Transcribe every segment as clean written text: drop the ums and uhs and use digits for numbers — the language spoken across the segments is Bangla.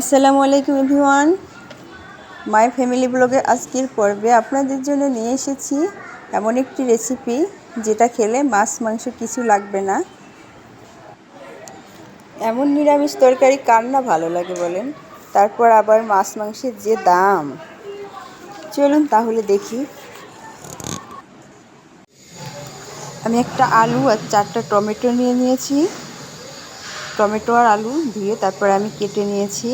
আসসালামু আলাইকুম এভরিওয়ান, মাই ফ্যামিলি ব্লগে আজকের পর্বে আপনাদের জন্য নিয়ে এসেছি এমন একটি রেসিপি যেটা খেলে মাছ মাংস কিছু লাগবে না। এমন নিরামিষ তরকারি কার না ভালো লাগে বলেন? তারপর আবার মাছ মাংসের যে দাম, চলুন তাহলে দেখি। আমি একটা আলু আর 4টা টমেটো নিয়ে নিয়েছি। টমেটো আর আলু ধুয়ে তারপর আমি কেটে নিয়েছি।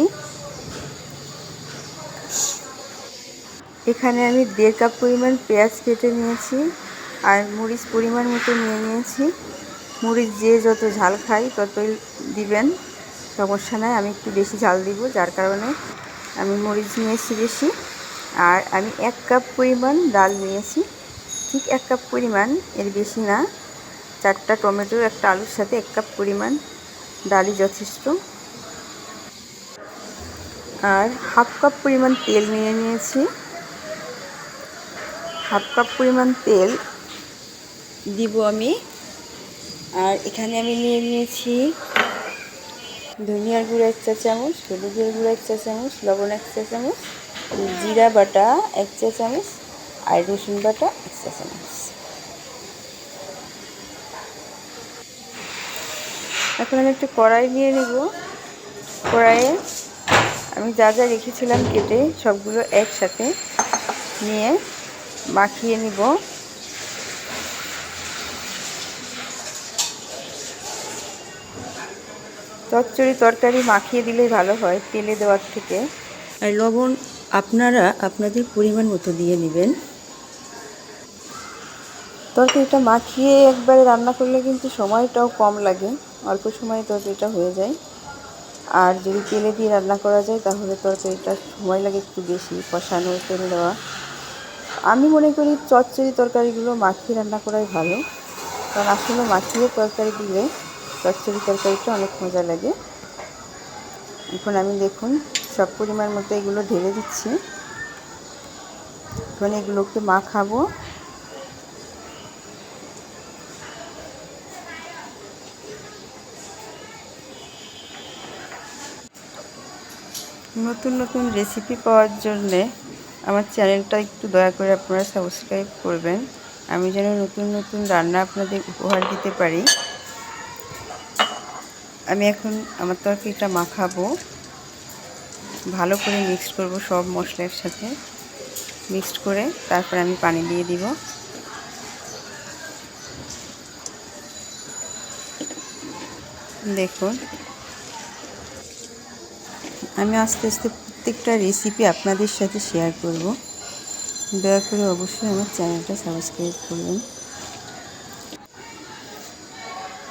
এখানে আমি 1.5 কাপ পরিমাণ পেঁয়াজ কেটে নিয়েছি আর মরিচ পরিমাণ মতো নিয়ে নিয়েছি। মরিচ যে যত ঝাল খাই ততই দিবেন, সমস্যা নাই। আমি একটু বেশি ঝাল দিব, যার কারণে আমি মরিচ নিয়েছি বেশি। আর আমি 1 কাপ পরিমাণ ডাল নিয়েছি, ঠিক 1 কাপ পরিমাণ, এর বেশি না। 4টা টমেটো একটা আলুর সাথে 1 কাপ পরিমাণ ডালই যথেষ্ট। আর 1/2 কাপ পরিমাণ তেল নিয়ে নিয়েছি। 1/2 কাপ পরিমাণ তেল দিব আমি। আর এখানে আমি নিয়ে নিয়েছি ধনিয়ার গুঁড়া 1 চা চামচ, হলুদের গুঁড়া 1 চা চামচ, লবণ 1 চা চামচ, জিরা বাটা 1 চা চামচ আর রসুন বাটা 1 চা চামচ। এখন আমি একটা কড়াই নিয়ে নেব। কড়াইয়ে আমি যা যা রেখেছিলাম কেটে সবগুলো একসাথে নিয়ে মাখিয়ে নিব। চচ্চড়ি তরকারি মাখিয়ে দিলেই ভালো হয় তেলে দেওয়ার থেকে। আর লবণ আপনারা আপনাদের পরিমাণ মতো দিয়ে নেবেন। তরকারিটা মাখিয়ে একবারে রান্না করলে কিন্তু সময়টাও কম লাগে, অল্প সময়ে তরকারিটা হয়ে যায়। আর যদি তেলে দিয়ে রান্না করা যায় তাহলে তরকারিটা সময় লাগে একটু বেশি, কষানো, তেল দেওয়া। আমি মনে করি চচ্চড়ি তরকারিগুলো মাখিয়ে রান্না করাই ভালো, কারণ আসলে মাখিয়ে তরকারি দিলে চচ্চড়ি তরকারিটা অনেক মজা লাগে। এখন আমি দেখুন সব পরিমাণ মতো এগুলো ঢেলে দিচ্ছি। এখন এগুলোকে মাখাবো। নতুন নতুন রেসিপি পাওয়ার জন্যে আমার চ্যানেলটা একটু দয়া করে আপনারা সাবস্ক্রাইব করবেন, আমি যেন নতুন নতুন রান্না আপনাদের উপহার দিতে পারি। আমি এখন আমার তরকারিটা মাখাবো, ভালো করে মিক্সড করব সব মশলার সাথে। মিক্সড করে তারপর আমি পানি দিয়ে দিব। দেখুন আমি আস্তে আস্তে প্রত্যেকটা রেসিপি আপনাদের সাথে শেয়ার করব, দয়া করে অবশ্যই আমার চ্যানেলটা সাবস্ক্রাইব করবেন।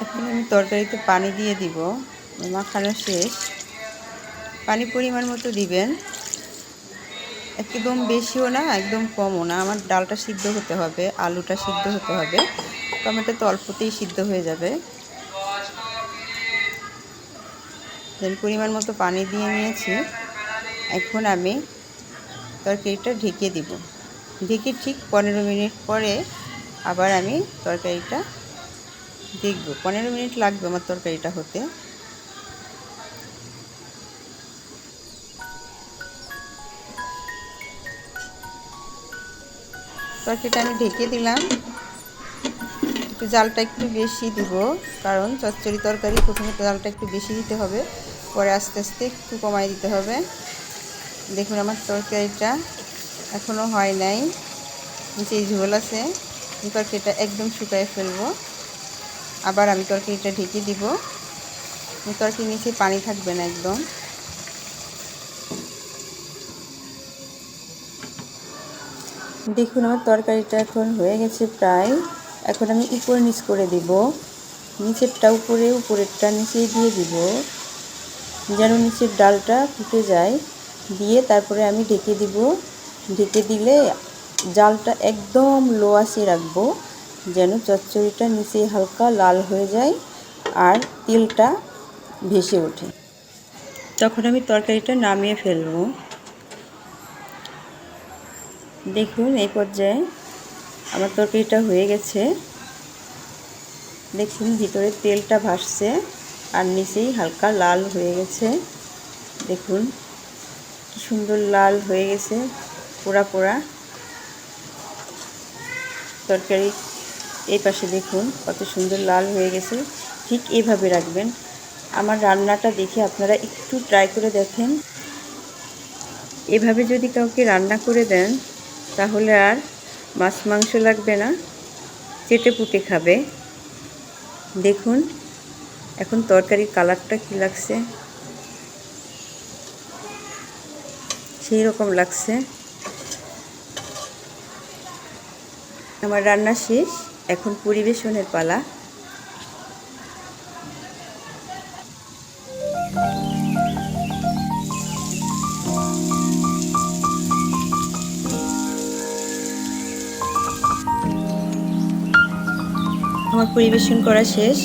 এখন আমি তরকারিতে পানি দিয়ে দিব। মাখানো শেষ। পানি পরিমাণ মতো দিবেন, একদম বেশিও না একদম কমও না। আমার ডালটা সিদ্ধ হতে হবে, আলুটা সিদ্ধ হতে হবে, টমেটো তো অল্পতেই সিদ্ধ হয়ে যাবে। পরিমাণ মতো পানি দিয়ে নিয়েছি। এখন আমি তরকারিটা ঢেকে দিব। ঢেকে ঠিক 15 মিনিট পরে আবার আমি তরকারিটা দেখব। 15 মিনিট লাগবে আমার তরকারিটা হতে। তরকারিটা আমি ঢেকে দিলাম। একটু জালটা একটু বেশি দিব, কারণ চচ্চড়ি তরকারি প্রথমে জালটা একটু বেশি দিতে হবে, পরে আস্তে আস্তে একটু কমাই দিতে হবে। দেখুন আমার তরকারিটা এখনও হয় নাই, নিচে ঝোল আছে। তরকারিটা একদম শুকায় ফেলবো। আবার আমি তরকারিটা ঢেকে দিব। তরকারির নিচে পানি থাকবে না একদম। দেখুন আমার তরকারিটা এখন হয়ে গেছে প্রায়। এখন আমি উপর নিচ করে দিব, নিচেরটা উপরে, উপরেরটা নিচেই দিয়ে দিব, যেন নিচের ডালটা ফুটে যায়। দিয়ে তারপরে আমি ঢেকে দিব। ঢেকে দিলে জালটা একদম লো আঁচে রাখবো, যেন চচ্চড়িটা নিচে হালকা লাল হয়ে যায় আর তেলটা ভেসে ওঠে। তখন আমি তরকারিটা নামিয়ে ফেলবো। দেখুন এই পর্যায়ে আমার তরকারিটা হয়ে গেছে। দেখুন ভিতরে তেলটা ভাসছে আর নিচেই হালকা লাল হয়ে গেছে। দেখুন কি সুন্দর লাল হয়ে গেছে, পোড়া পোড়া তরকারি। এই পাশে দেখুন কত সুন্দর লাল হয়ে গেছে। ঠিক এইভাবে রাখবেন। আমার রান্নাটা দেখে আপনারা একটু ট্রাই করে দেখেন। এভাবে যদি কাউকে রান্না করে দেন তাহলে আর মাছ মাংস লাগবে না, চেটে পুটে খাবে। দেখুন এখন তরকারির কালারটা কি লাগছে, সেই রকম লাগছে। আমার রান্না শেষ, এখন পরিবেশনের পালা। আমার পরিবেশন করা শেষ।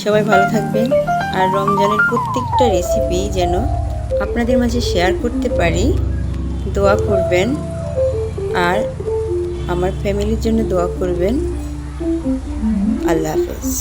সবাই ভালো থাকবেন, আর রমজানের প্রত্যেকটা রেসিপি যেন আপনাদের মাঝে শেয়ার করতে পারি, দোয়া করবেন। আর আমার ফ্যামিলির জন্য দোয়া করবেন। আল্লাহ হাফেজ।